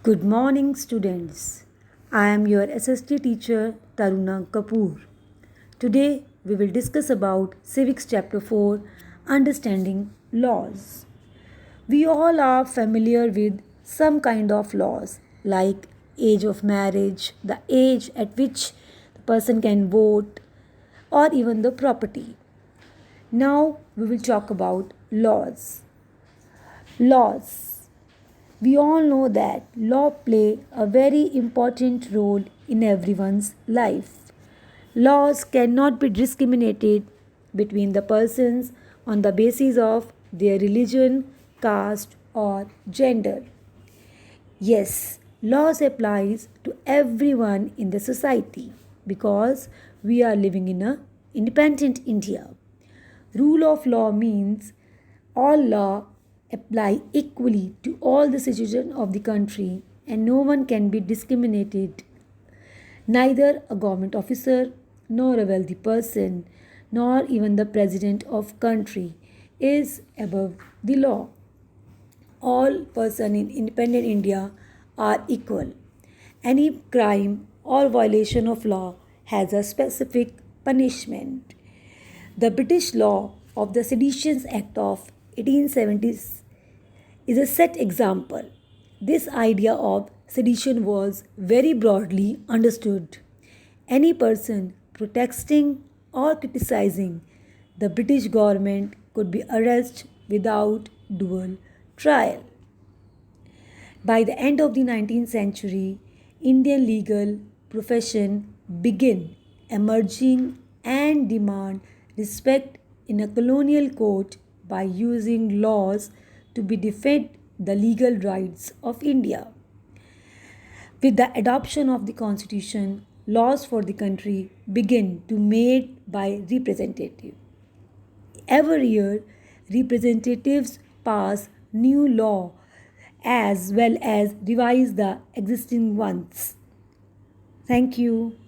Good morning, students. I am your SST teacher Taruna Kapoor. Today we will discuss about Civics Chapter 4 Understanding Laws. We all are familiar with some kind of laws like age of marriage, the age at which the person can vote, or even the property. Now we will talk about laws. Laws. We all know that law play a very important role in everyone's life. Laws cannot be discriminated between the persons on the basis of their religion, caste or gender. Yes, laws applies to everyone in the society because we are living in a independent India. Rule of law means all law apply equally to all the citizens of the country and no one can be discriminated. Neither a government officer nor a wealthy person nor even the president of country is above the law. All persons in independent India are equal. Any crime or violation of law has a specific punishment. The British law of the Seditions Act of 1870 is a set example. This idea of sedition was very broadly understood. Any person protesting or criticizing the British government could be arrested without dual trial. By the end of the 19th century, Indian legal profession began emerging and demand respect in a colonial court by using laws to be defend the legal rights of India. With the adoption of the constitution, laws for the country began to made by representative. Every year, representatives pass new law as well as revise the existing ones. Thank you.